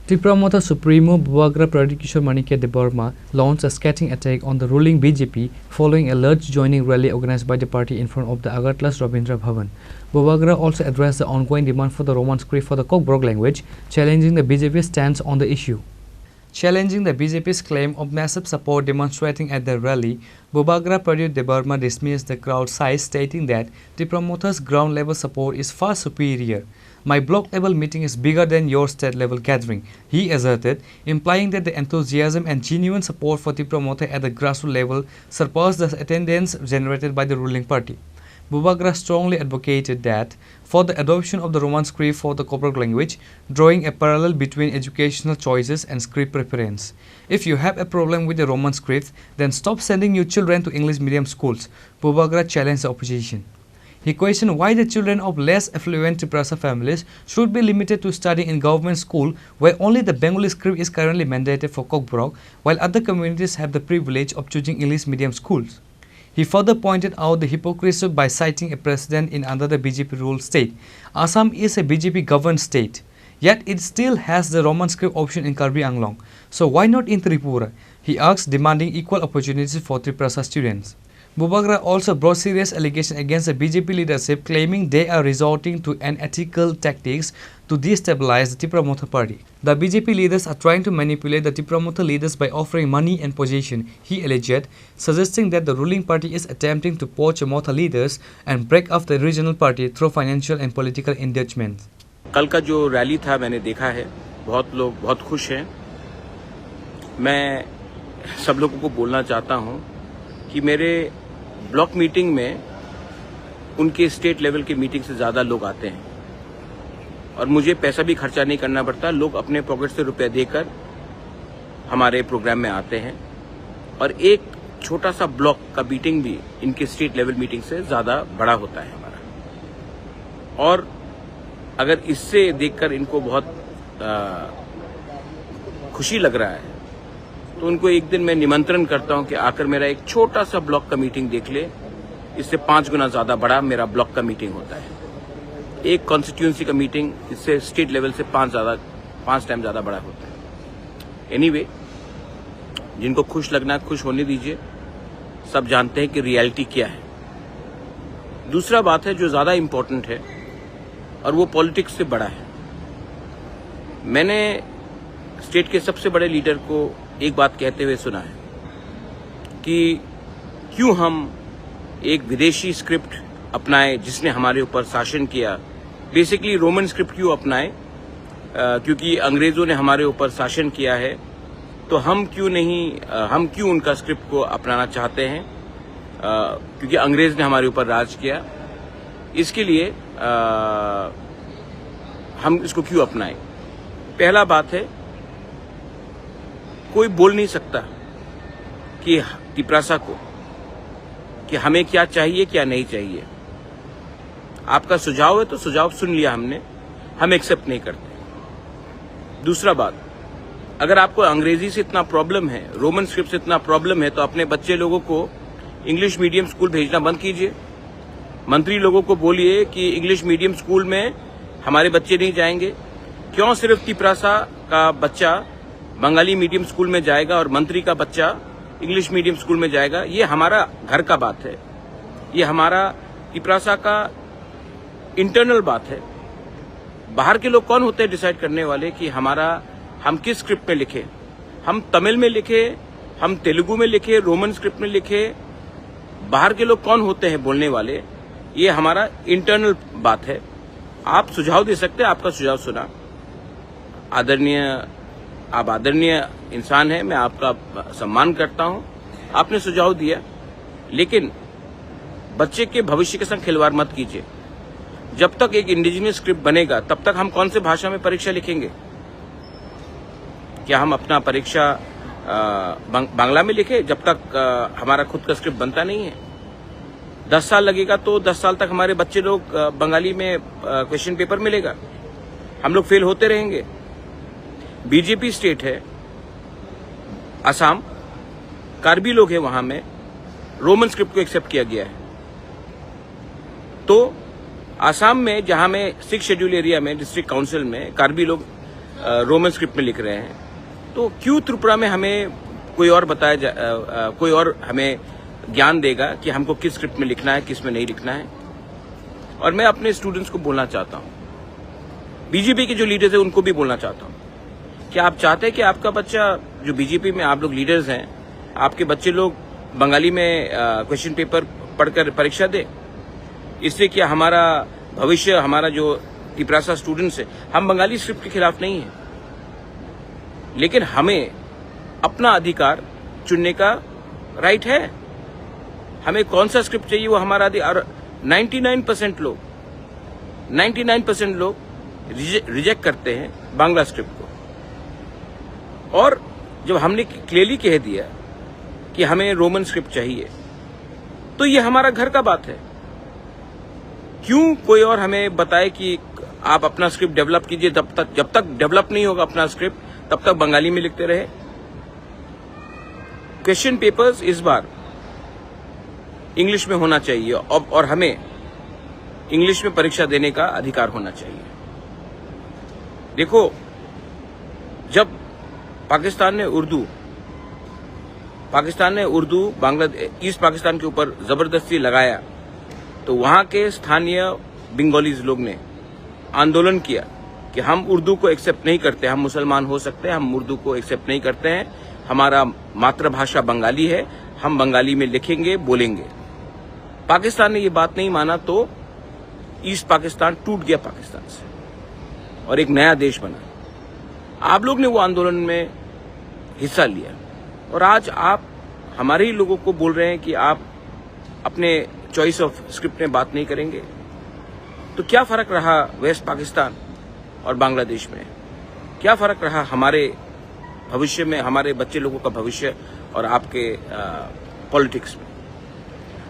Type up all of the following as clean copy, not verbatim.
Tripura Supremo Bubagra Pradikishore Manikya Debarma launched a scathing attack on the ruling BJP following a large joining rally organized by the party in front of the Agartala's Rabindra Bhavan. Bubagra also addressed the ongoing demand for the Roman script for the Cockburg language, challenging the BJP's stance on the issue. Challenging the BJP's claim of massive support demonstrating at the rally, Bubagra Pradip Debarma dismissed the crowd size, stating that the promoters' ground-level support is far superior. "My block-level meeting is bigger than your state-level gathering," he asserted, implying that the enthusiasm and genuine support for the promoter at the grassroots level surpassed the attendance generated by the ruling party. Bubagra strongly advocated that for the adoption of the Roman script for the Cockburg language, drawing a parallel between educational choices and script preference. "If you have a problem with the Roman script, then stop sending your children to English medium schools," Bubagra challenged the opposition. He questioned why the children of less affluent Triprasa families should be limited to studying in government school where only the Bengali script is currently mandated for Cockburg, while other communities have the privilege of choosing English medium schools. He further pointed out the hypocrisy by citing a precedent in another BJP-ruled state. Assam is a BJP-governed state, yet it still has the Roman script option in Karbi Anglong. So why not in Tripura? He asked, demanding equal opportunities for Triprasa students. Bubagra also brought serious allegations against the BJP leadership, claiming they are resorting to unethical tactics to destabilize the Tripura party. The BJP leaders are trying to manipulate the Tripura leaders by offering money and position, he alleged, suggesting that the ruling party is attempting to poach Motha leaders and break up the regional party through financial and political engagement. कल का जो rally था मैंने देखा है, बहुत लोग बहुत खुश हैं। मैं सब लोगों को बोलना चाहता हूं कि मेरे ब्लॉक मीटिंग में उनके स्टेट लेवल के मीटिंग से ज़्यादा लोग आते हैं और मुझे पैसा भी खर्चा नहीं करना पड़ता। लोग अपने पॉकेट से रुपए देकर हमारे प्रोग्राम में आते हैं और एक छोटा सा ब्लॉक का मीटिंग भी इनके स्टेट लेवल मीटिंग से ज़्यादा बड़ा होता है हमारा। और अगर इससे देखकर इनको बहुत खुशी लग रहा है तो उनको एक दिन मैं निमंत्रण करता हूं कि आकर मेरा एक छोटा सा ब्लॉक का मीटिंग देख ले। इससे 5 गुना ज्यादा बड़ा मेरा ब्लॉक का मीटिंग होता है। एक कॉन्स्टिट्यूएंसी का मीटिंग इससे स्टेट लेवल से 5 टाइम ज्यादा बड़ा होता है। एनीवे, जिनको खुश लगना खुश होने दीजिए। सब जानते हैं कि रियलिटी क्या है। दूसरा बात है जो ज्यादा इंपॉर्टेंट है और वो पॉलिटिक्स से बड़ा है। मैंने स्टेट के सबसे बड़े लीडर को एक बात कहते हुए सुना है कि क्यों हम एक विदेशी स्क्रिप्ट अपनाए जिसने हमारे ऊपर शासन किया, बेसिकली रोमन स्क्रिप्ट क्यों अपनाए, क्योंकि अंग्रेजों ने हमारे ऊपर शासन किया है तो हम क्यों उनका स्क्रिप्ट को अपनाना चाहते हैं, क्योंकि अंग्रेज ने हमारे ऊपर राज किया। इसके लिए हम इसको क्यों अपनाएं। पहला बात है, कोई बोल नहीं सकता कि त्रिप्रासा को कि हमें क्या चाहिए क्या नहीं चाहिए। आपका सुझाव है तो सुझाव सुन लिया हमने, हम एक्सेप्ट नहीं करते। दूसरा बात, अगर आपको अंग्रेजी से इतना प्रॉब्लम है, रोमन स्क्रिप्ट से इतना प्रॉब्लम है तो अपने बच्चे लोगों को इंग्लिश मीडियम स्कूल भेजना बंद कीजिए। मंत्री लोगों को बोलिए कि इंग्लिश मीडियम स्कूल में हमारे बच्चे नहीं जाएंगे। क्यों सिर्फ त्रिप्रासा का बच्चा बंगाली मीडियम स्कूल में जाएगा और मंत्री का बच्चा इंग्लिश मीडियम स्कूल में जाएगा? ये हमारा घर का बात है, ये हमारा त्रिप्रासा का इंटरनल बात है। बाहर के लोग कौन होते हैं डिसाइड करने वाले कि हम किस स्क्रिप्ट में लिखे? हम तमिल में लिखे, हम तेलुगु में लिखे, रोमन स्क्रिप्ट में लिखे? बाहर के लोग कौन होते हैं बोलने वाले? ये हमारा इंटरनल बात है। आप सुझाव दे सकते हैं, आपका सुझाव सुना। आप आदरणीय इंसान हैं, मैं आपका सम्मान करता हूं। आपने सुझाव दिया, लेकिन बच्चे के भविष्य के संग खिलवाड़ मत कीजिए। जब तक एक इंडिजिनियस स्क्रिप्ट बनेगा तब तक हम कौन से भाषा में परीक्षा लिखेंगे? क्या हम अपना परीक्षा बांग्ला में लिखे जब तक हमारा खुद का स्क्रिप्ट बनता नहीं है? 10 साल लगेगा तो 10 साल तक हमारे बच्चे लोग बंगाली में क्वेश्चन पेपर मिलेगा, हम लोग फेल होते रहेंगे। बीजेपी स्टेट है असम, कार्बी लोग हैं वहां में, रोमन स्क्रिप्ट को एक्सेप्ट किया गया है। तो असम में जहां में 6 शेड्यूल एरिया में डिस्ट्रिक्ट काउंसिल में कार्बी लोग रोमन स्क्रिप्ट में लिख रहे हैं, तो क्यों त्रिपुरा में हमें कोई और कोई और हमें ज्ञान देगा कि हमको किस स्क्रिप्ट में लिखना है, किस में नहीं लिखना है। और मैं अपने स्टूडेंट्स को बोलना चाहता हूँ, बीजेपी के जो लीडर्स हैं उनको भी बोलना चाहता हूँ कि आप चाहते हैं कि आपका बच्चा, जो बीजेपी में आप लोग लीडर्स हैं, आपके बच्चे लोग बंगाली में क्वेश्चन पेपर पढ़कर परीक्षा दे, इससे क्या हमारा भविष्य, हमारा जो तिपरासा स्टूडेंट्स है, हम बंगाली स्क्रिप्ट के खिलाफ नहीं है, लेकिन हमें अपना अधिकार चुनने का राइट है। हमें कौन सा स्क्रिप्ट चाहिए वो हमारा अधिकार। 99% लोग रिजेक्ट करते हैं बांग्ला स्क्रिप्ट को, और जब हमने क्लियरली कह दिया कि हमें रोमन स्क्रिप्ट चाहिए, तो ये हमारा घर का बात है। क्यों कोई और हमें बताए कि आप अपना स्क्रिप्ट डेवलप कीजिए, जब तक डेवलप नहीं होगा अपना स्क्रिप्ट तब तक बंगाली में लिखते रहे। क्वेश्चन पेपर्स इस बार इंग्लिश में होना चाहिए, और हमें इंग्लिश में परीक्षा देने का अधिकार होना चाहिए। देखो, जब पाकिस्तान ने उर्दू ईस्ट पाकिस्तान के ऊपर जबरदस्ती लगाया, तो वहां के स्थानीय बंगालीज लोग ने आंदोलन किया कि हम उर्दू को एक्सेप्ट नहीं करते, हम मुसलमान हो सकते हैं, हम उर्दू को एक्सेप्ट नहीं करते हैं, हमारा मातृभाषा बंगाली है, हम बंगाली में लिखेंगे, बोलेंगे। पाकिस्तान ने ये बात नहीं माना, तो ईस्ट पाकिस्तान टूट गया पाकिस्तान से और एक नया देश बना। आप लोग ने वो आंदोलन में हिस्सा लिया, और आज आप हमारे ही लोगों को बोल रहे हैं कि आप अपने चॉइस ऑफ स्क्रिप्ट में बात नहीं करेंगे। तो क्या फर्क रहा वेस्ट पाकिस्तान और बांग्लादेश में? क्या फर्क रहा हमारे भविष्य में, हमारे बच्चे लोगों का भविष्य और आपके पॉलिटिक्स में?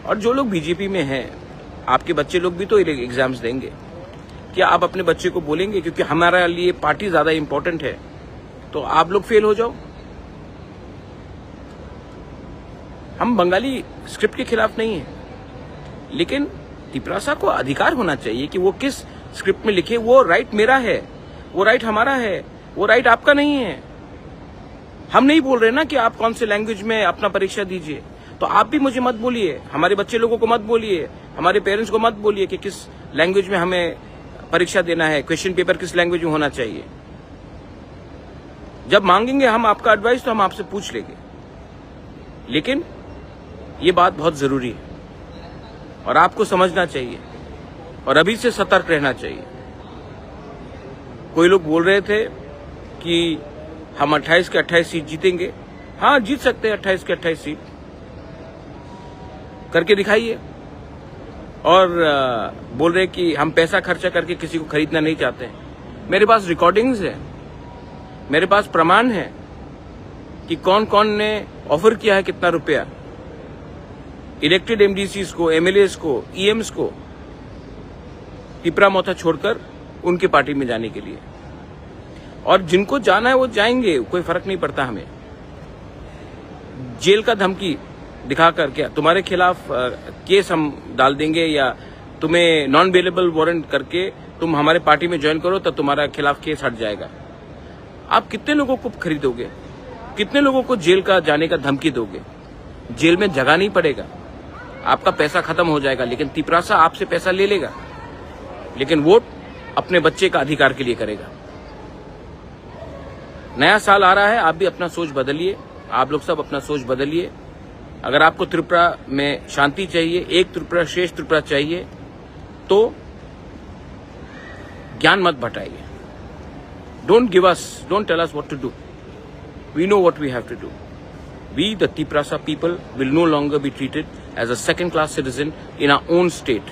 और जो लोग बीजेपी में हैं, आपके बच्चे लोग भी तो एग्जाम्स देंगे। क्या आप अपने बच्चे को बोलेंगे क्योंकि हमारे लिए पार्टी ज्यादा इंपॉर्टेंट है, तो आप लोग फेल हो जाओ? हम बंगाली स्क्रिप्ट के खिलाफ नहीं है, लेकिन तिपरासा को अधिकार होना चाहिए कि वो किस स्क्रिप्ट में लिखे। वो राइट मेरा है, वो राइट हमारा है, वो राइट आपका नहीं है। हम नहीं बोल रहे ना कि आप कौन से लैंग्वेज में अपना परीक्षा दीजिए, तो आप भी मुझे मत बोलिए, हमारे बच्चे लोगों को मत बोलिए, हमारे पेरेंट्स को मत बोलिए कि किस लैंग्वेज में हमें परीक्षा देना है, क्वेश्चन पेपर किस लैंग्वेज में होना चाहिए। जब मांगेंगे हम आपका एडवाइस तो हम आपसे पूछ लेंगे, लेकिन ये बात बहुत जरूरी है और आपको समझना चाहिए और अभी से सतर्क रहना चाहिए। कोई लोग बोल रहे थे कि हम 28 के 28 सीट जीतेंगे। हाँ, जीत सकते हैं 28 के 28 सीट, करके दिखाइए। और बोल रहे कि हम पैसा खर्चा करके किसी को खरीदना नहीं चाहते हैं। मेरे पास रिकॉर्डिंग्स है, मेरे पास प्रमाण है कि कौन कौन ने ऑफर किया है कितना रुपया इलेक्टेड एमडीसीज को, एमएलएस को, ईएम्स को तिपरा मोथा छोड़कर उनकी पार्टी में जाने के लिए। और जिनको जाना है वो जाएंगे, कोई फर्क नहीं पड़ता हमें। जेल का धमकी दिखाकर क्या तुम्हारे खिलाफ केस हम डाल देंगे, या तुम्हें नॉन बेलेबल वारंट करके तुम हमारे पार्टी में ज्वाइन करो तो तुम्हारा खिलाफ केस हट जाएगा। आप कितने लोगों को खरीदोगे? कितने लोगों को जेल का जाने का धमकी दोगे? जेल में जगह नहीं पड़ेगा, आपका पैसा खत्म हो जाएगा, लेकिन तिपरासा आपसे पैसा ले लेगा, लेकिन वोट अपने बच्चे का अधिकार के लिए करेगा। नया साल आ रहा है, आप भी अपना सोच बदलिए, आप लोग सब अपना सोच बदलिए। अगर आपको त्रिपुरा में शांति चाहिए, एक त्रिपुरा श्रेष्ठ त्रिपुरा चाहिए, तो ज्ञान मत बटाइए। Don't tell us what to do, we know what we have to do. We, the Tiprasa people, will no longer be treated as a second-class citizen in our own state.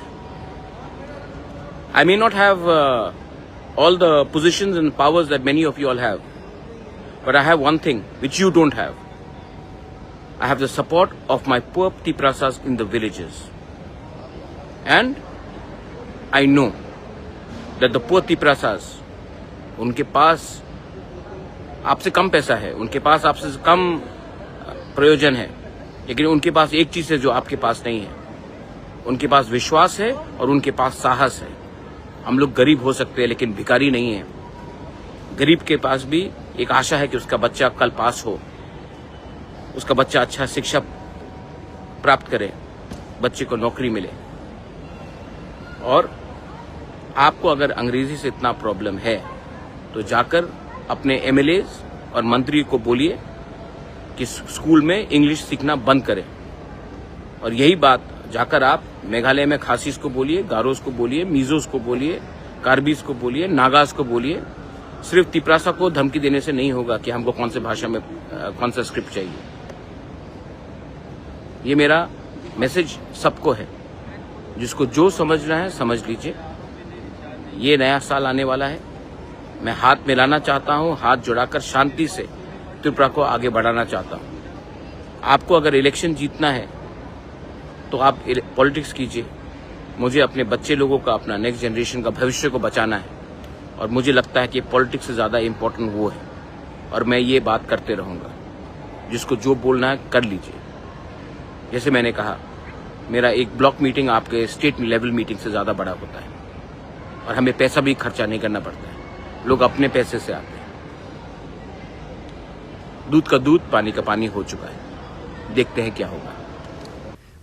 I may not have all the positions and powers that many of you all have, but I have one thing which you don't have. I have the support of my poor Tiprasas in the villages. And I know that the poor Tiprasas, उनके पास आपसे कम पैसा है, उनके पास आपसे कम प्रयोजन है, लेकिन उनके पास एक चीज है जो आपके पास नहीं है। उनके पास विश्वास है और उनके पास साहस है। हम लोग गरीब हो सकते हैं लेकिन भिखारी नहीं है। गरीब के पास भी एक आशा है कि उसका बच्चा कल पास हो, उसका बच्चा अच्छा शिक्षा प्राप्त करे, बच्चे को नौकरी मिले। और आपको अगर अंग्रेजी से इतना प्रॉब्लम है तो जाकर अपने एमएलएज और मंत्री को बोलिए कि स्कूल में इंग्लिश सीखना बंद करें। और यही बात जाकर आप मेघालय में खासीस को बोलिए, गारोस को बोलिए, मिजोस को बोलिए, कार्बीस को बोलिए, नागास को बोलिए। सिर्फ तिपरासा को धमकी देने से नहीं होगा कि हमको कौन से भाषा में कौन सा स्क्रिप्ट चाहिए। ये मेरा मैसेज सबको है, जिसको जो समझना है समझ लीजिए। ये नया साल आने वाला है, मैं हाथ मिलाना चाहता हूं, हाथ जुड़ाकर शांति से त्रिपुरा को आगे बढ़ाना चाहता हूं। आपको अगर इलेक्शन जीतना है तो आप पॉलिटिक्स कीजिए। मुझे अपने बच्चे लोगों का, अपना नेक्स्ट जनरेशन का भविष्य को बचाना है, और मुझे लगता है कि पॉलिटिक्स से ज़्यादा इम्पोर्टेंट वो है, और मैं ये बात करते रहूँगा। जिसको जो बोलना है कर लीजिए। जैसे मैंने कहा, मेरा एक ब्लॉक मीटिंग आपके स्टेट लेवल मीटिंग से ज़्यादा बड़ा होता है, और हमें पैसा भी खर्चा नहीं करना पड़ता है। लोग अपने पैसे से आते हैं। दूध का दूध, पानी का पानी हो चुका है। देखते हैं क्या होगा।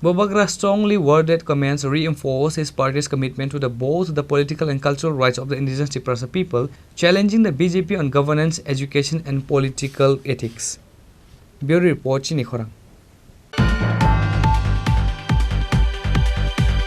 Bobagra strongly worded comments reinforced his party's commitment to both the political and cultural rights of the indigenous Tiprasa people, challenging the BJP on governance, education and political ethics. Bureau Report, Chini Khorang.